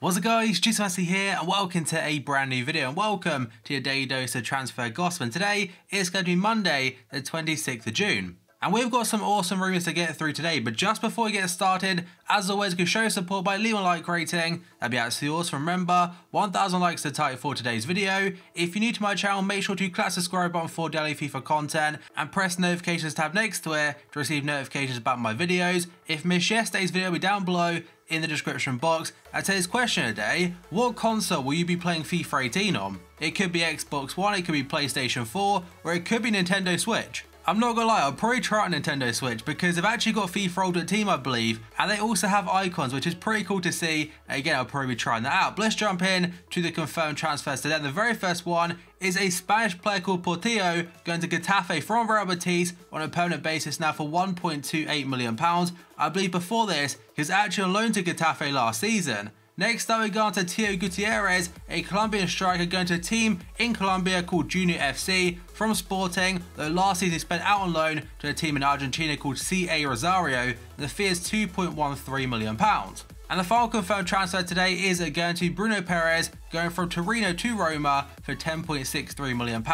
What's up guys, Jim Yosef here and welcome to a brand new video and welcome to your daily dose of transfer gossip. And today is going to be Monday the 26th of June. And we've got some awesome rumours to get through today, but just before we get started, as always, you can show support by leaving a like rating. That'd be absolutely awesome. Remember, 1,000 likes to target for today's video. If you're new to my channel, make sure to click the subscribe button for daily FIFA content and press the notifications tab next to it to receive notifications about my videos. If you missed yesterday's video, it'll be down below in the description box. And today's question of the day: what console will you be playing FIFA 18 on? It could be Xbox One, it could be PlayStation 4, or it could be Nintendo Switch. I'm not gonna lie, I'll probably try out Nintendo Switch because they've actually got FIFA Ultimate Team, I believe, and they also have icons, which is pretty cool to see. Again, I'll probably be trying that out. But let's jump in to the confirmed transfers today. And the very first one is a Spanish player called Portillo going to Getafe from Real Betis on a permanent basis now for £1.28 million. I believe before this, he was actually on loan to Getafe last season. Next up, we go on to Teo Gutierrez, a Colombian striker going to a team in Colombia called Junior FC from Sporting, though last season he spent out on loan to a team in Argentina called CA Rosario, and the fee is £2.13 million. And the final confirmed transfer today is going to Bruno Perez, going from Torino to Roma for £10.63 million.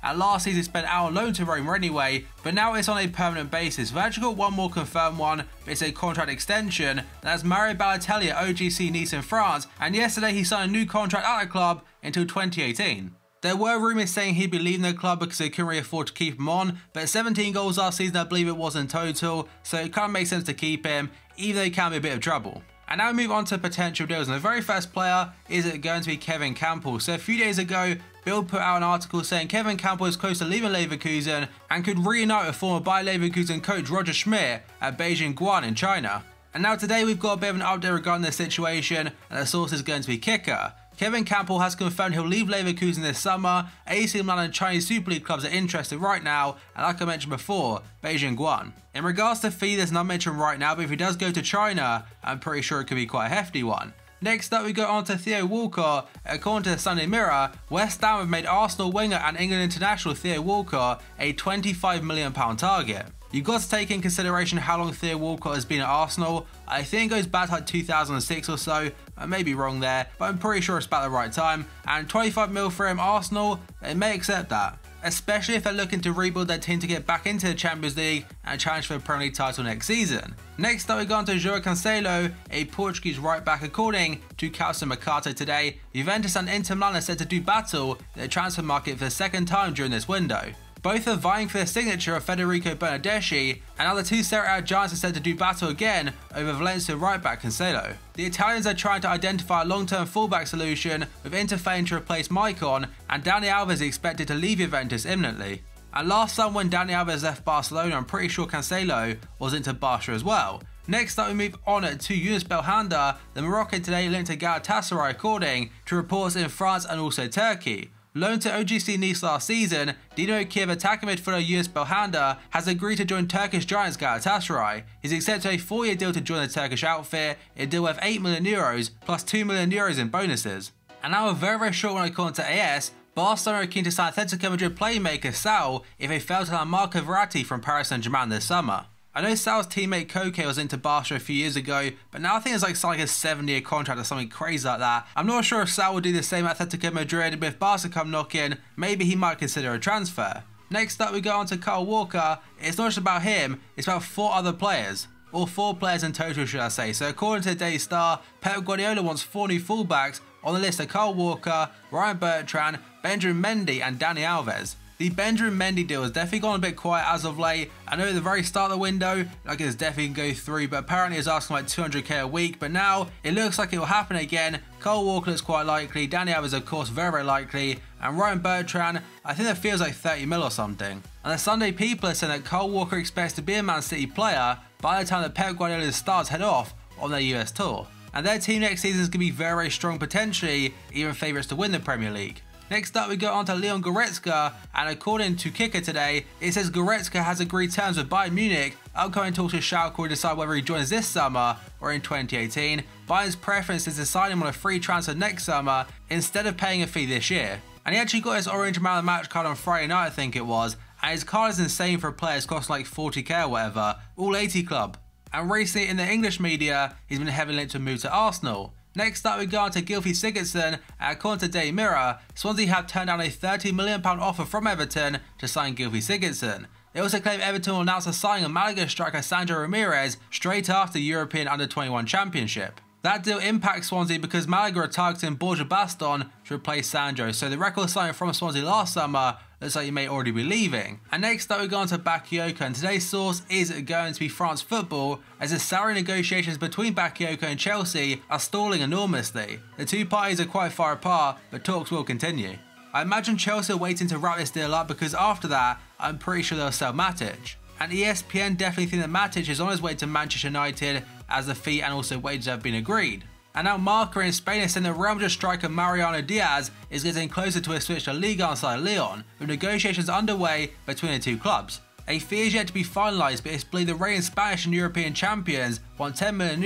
And last season he spent out on loan to Roma anyway, but now it's on a permanent basis. We've actually got one more confirmed one, but it's a contract extension. And that's Mario Balotelli at OGC Nice in France, and yesterday he signed a new contract at the club until 2018. There were rumours saying he'd be leaving the club because they couldn't really afford to keep him on, but 17 goals last season I believe it was in total, so it kind of makes sense to keep him, even though he can be a bit of trouble. And now we move on to potential deals, and the very first player is going to be Kevin Campbell. So a few days ago, Bild put out an article saying Kevin Campbell is close to leaving Leverkusen and could reunite with former Bayer Leverkusen coach Roger Schmidt at Beijing Guan in China. And now today we've got a bit of an update regarding this situation, and the source is going to be Kicker. Kevin Campbell has confirmed he'll leave Leverkusen this summer. AC Milan and Chinese Super League clubs are interested right now, and like I mentioned before, Beijing Guan. In regards to fee, there's not mentioned right now, but if he does go to China, I'm pretty sure it could be quite a hefty one. Next up, we go on to Theo Walcott. According to the Sunday Mirror, West Ham have made Arsenal winger and England international Theo Walcott a £25 million target. You've got to take in consideration how long Theo Walcott has been at Arsenal. I think it goes back to like 2006 or so. I may be wrong there, but I'm pretty sure it's about the right time. And 25 mil for him, Arsenal, they may accept that, especially if they're looking to rebuild their team to get back into the Champions League and challenge for the Premier League title next season. Next up, we go on to João Cancelo, a Portuguese right back. According to Calcio Mercato today, Juventus and Inter Milan are said to do battle in the transfer market for the second time during this window. Both are vying for the signature of Federico Bernardeschi, and now the two Serie A giants are said to do battle again over Valencia right back Cancelo. The Italians are trying to identify a long-term fullback solution, with Inter failing to replace Maicon, and Dani Alves is expected to leave Juventus imminently. And last summer when Dani Alves left Barcelona, I'm pretty sure Cancelo was into Barca as well. Next up, we move on to Yunus Belhanda, the Moroccan today linked to Galatasaray according to reports in France and also Turkey. Loaned to OGC Nice last season, Dinamo Kiev attacking midfielder Yunus Belhanda has agreed to join Turkish giants Galatasaray. He's accepted a 4-year deal to join the Turkish outfit, a deal worth €8 million plus €2 million in bonuses. And now a very short one according to AS, Barcelona are keen to sign Atletico Madrid playmaker Saul if they fail to land Marco Verratti from Paris Saint-Germain this summer. I know Sal's teammate Koke was into Barca a few years ago, but now I think it's like signing a 7-year contract or something crazy like that. I'm not sure if Sal will do the same at Atletico Madrid, but if Barca come knocking, maybe he might consider a transfer. Next up, we go on to Kyle Walker. It's not just about him, it's about 4 other players. Or 4 players in total, should I say. So according to the Daily Star, Pep Guardiola wants 4 new fullbacks. On the list are Kyle Walker, Ryan Bertrand, Benjamin Mendy and Dani Alves. The Benjamin Mendy deal has definitely gone a bit quiet as of late. I know at the very start of the window, like it's definitely going to go through, but apparently it's asking like 200k a week, but now it looks like it will happen again. Kyle Walker looks quite likely, Dani Alves of course very likely, and Ryan Bertrand, I think that feels like 30 mil or something. And the Sunday People are saying that Kyle Walker expects to be a Man City player by the time that Pep Guardiola's stars head off on their US tour. And their team next season is going to be very strong, potentially even favourites to win the Premier League. Next up, we go on to Leon Goretzka, and according to Kicker today, it says Goretzka has agreed terms with Bayern Munich. Upcoming talks with Schalke will decide whether he joins this summer or in 2018. Bayern's preference is to sign him on a free transfer next summer instead of paying a fee this year. And he actually got his orange man of the match card on Friday night, I think it was, and his card is insane for a player. It's costing like 40k or whatever, all 80 club. And recently in the English media, he's been heavily linked to a move to Arsenal. Next up we go on to Gylfi Sigurdsson, and according to Daily Mirror, Swansea have turned down a £30 million offer from Everton to sign Gylfi Sigurdsson. They also claim Everton will announce the signing of Malaga striker Sandro Ramirez straight after the European Under-21 Championship. That deal impacts Swansea because Malaga are targeting Borja Baston to replace Sandro, so the record signing from Swansea last summer looks like he may already be leaving. And next up we go on to Bakayoko, and today's source is going to be France Football, as the salary negotiations between Bakayoko and Chelsea are stalling enormously. The two parties are quite far apart, but talks will continue. I imagine Chelsea are waiting to wrap this deal up because after that, I'm pretty sure they'll sell Matic. And ESPN definitely think that Matic is on his way to Manchester United as the fee and also wages have been agreed. And now Marca in Spain is saying that Real Madrid striker Mariano Diaz is getting closer to a switch to Liga side Lyon, with negotiations underway between the two clubs. A fee is yet to be finalised, but it's believed the reigning Spanish and European champions want €10 million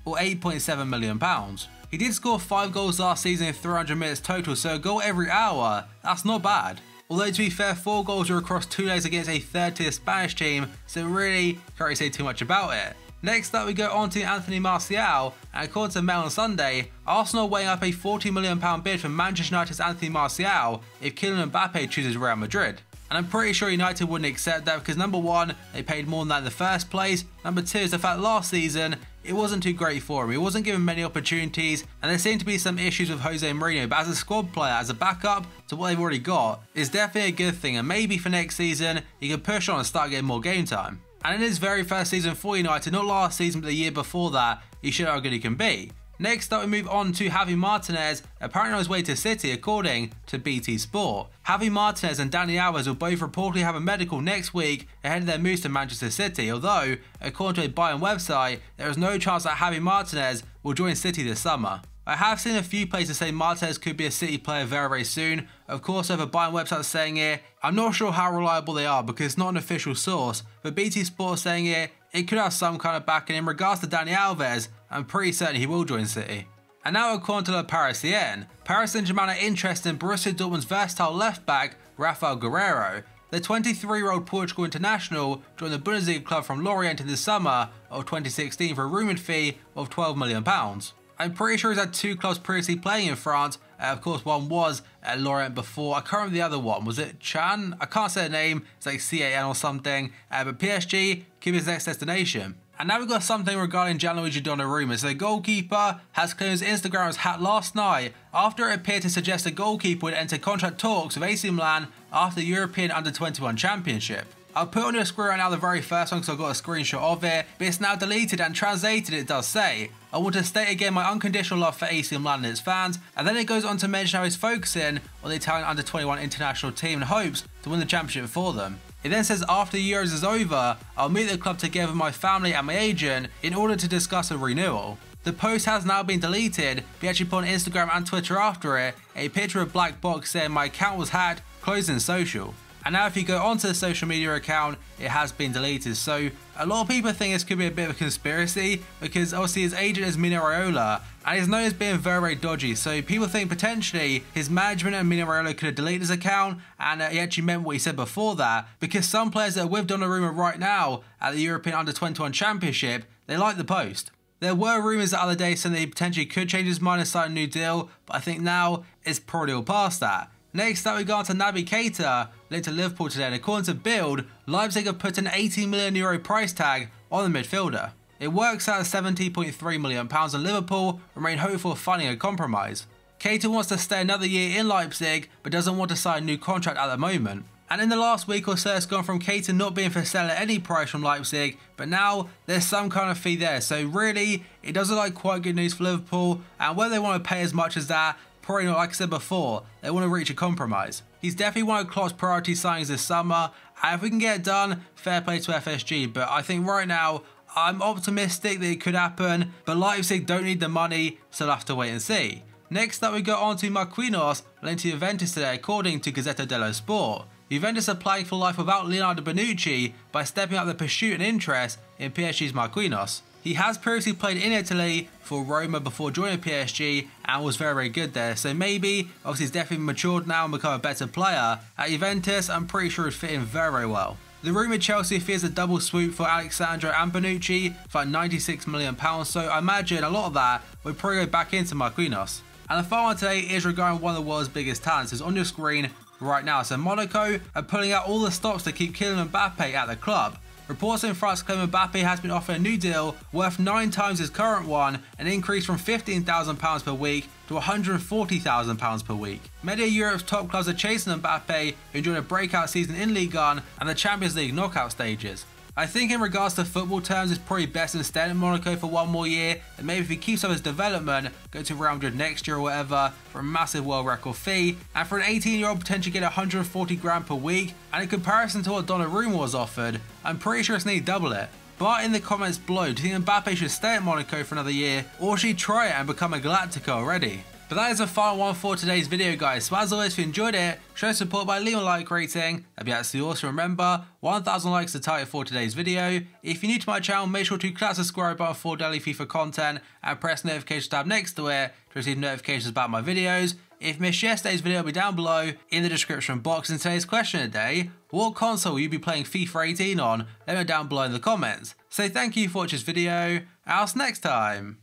or £8.7 million. He did score 5 goals last season in 300 minutes total, so a goal every hour, that's not bad. Although to be fair, 4 goals were across 2 days against a third-tier Spanish team, so really can't really say too much about it. Next up we go on to Anthony Martial, and according to Mail on Sunday, Arsenal are weighing up a £40 million bid for Manchester United's Anthony Martial if Kylian MBAPPE chooses Real Madrid. And I'm pretty sure United wouldn't accept that because number one, they paid more than that in the first place. Number two is the fact last season, it wasn't too great for him. He wasn't given many opportunities, and there seemed to be some issues with Jose Mourinho, but as a squad player, as a backup to what they've already got, is definitely a good thing, and maybe for next season, he can push on and start getting more game time. And in his very first season for United, not last season but the year before that, he showed how good he can be. Next up we move on to Javi Martinez, apparently on his way to City according to BT Sport. Javi Martinez and Dani Alves will both reportedly have a medical next week ahead of their moves to Manchester City, although, according to a Bayern website, there is no chance that Javi Martinez will join City this summer. I have seen a few places say Martinez could be a City player very soon. Of course, I have a Bayern website saying it. I'm not sure how reliable they are because it's not an official source, but BT Sport saying it could have some kind of backing. In regards to Dani Alves, I'm pretty certain he will join City. And now according to Le Parisien, Paris Saint-Germain are interested in Borussia Dortmund's versatile left-back, Rafael Guerreiro. The 23-year-old Portugal international joined the Bundesliga club from Lorient in the summer of 2016 for a rumoured fee of £12 million. I'm pretty sure he's had 2 clubs previously playing in France. Of course, one was at Lorient before. I can't remember the other one. Was it Chan? I can't say the name. It's like CAN or something. But PSG could be his next destination. And now we've got something regarding Gianluigi Donnarumma. So the goalkeeper has claimed his Instagram's hat last night after it appeared to suggest the goalkeeper would enter contract talks with AC Milan after the European Under-21 Championship. I'll put on your screen right now the very first one because I've got a screenshot of it, but it's now deleted and translated it does say, I want to state again my unconditional love for AC Milan and its fans, and then it goes on to mention how he's focusing on the Italian Under-21 international team and hopes to win the championship for them. It then says after the Euros is over, I'll meet the club together with my family and my agent in order to discuss a renewal. The post has now been deleted, but he actually put on Instagram and Twitter after it a picture of a black box saying my account was hacked, closing social. And now if you go onto the social media account, it has been deleted. So a lot of people think this could be a bit of a conspiracy because obviously his agent is Mino Raiola and he's known as being very dodgy. So people think potentially his management and Mino Raiola could have deleted his account and he actually meant what he said before that, because some players that are with Donnarumma right now at the European Under-21 Championship, they like the post. There were rumours the other day saying that he potentially could change his mind and sign a new deal, but I think now it's probably all past that. Next up we go on to Naby Keita, linked to Liverpool today, and according to Bild, Leipzig have put an €80 million price tag on the midfielder. It works out at £70.3 million and Liverpool remain hopeful of finding a compromise. Keita wants to stay another year in Leipzig but doesn't want to sign a new contract at the moment. And in the last week or so it's gone from Keita not being for sale at any price from Leipzig, but now there's some kind of fee there, so really it does look like quite good news for Liverpool, and whether they want to pay as much as that, probably not. Like I said before, they want to reach a compromise. He's definitely one of Klopp's priority signings this summer, and if we can get it done, fair play to FSG, but I think right now, I'm optimistic that it could happen, but Leipzig don't need the money, so they'll have to wait and see. Next up we go on to Marquinhos, linked to Juventus today according to Gazzetta dello Sport. Juventus are playing for life without Leonardo Bonucci by stepping up their pursuit and interest in PSG's Marquinhos. He has previously played in Italy for Roma before joining PSG and was very good there, so maybe, obviously he's definitely matured now and become a better player. At Juventus, I'm pretty sure he'd fit in very well. The rumoured Chelsea fears a double swoop for Alexandro and Bonucci for like £96 million, so I imagine a lot of that would probably go back into Marquinhos. And the final one today is regarding one of the world's biggest talents. It's on your screen right now. So Monaco are pulling out all the stops to keep Kylian MBAPPE at the club. Reports in France claim MBAPPE has been offered a new deal worth 9 times his current one, an increase from £15,000 per week to £140,000 per week. Many of Europe's top clubs are chasing MBAPPE, who enjoyed a breakout season in Ligue 1 and the Champions League knockout stages. I think in regards to football terms, it's probably best to stay in Monaco for one more year, and maybe if he keeps up his development, go to Real Madrid next year or whatever for a massive world record fee, and for an 18-year-old potentially get 140 grand per week, and in comparison to what Donnarumma was offered, I'm pretty sure it's nearly double it. But in the comments below, do you think MBAPPE should stay at Monaco for another year, or should he try it and become a Galactico already? But that is the final one for today's video, guys. So as always, if you enjoyed it, show support by leaving a like rating. That'd be absolutely awesome. Remember, 1,000 likes is the target for today's video. If you're new to my channel, make sure to click the subscribe button for daily FIFA content and press the notification tab next to it to receive notifications about my videos. If you missed yesterday's video, it'll be down below in the description box. And today's question of the day: what console will you be playing FIFA 18 on? Let me know down below in the comments. So thank you for watching this video, and I'll see you next time.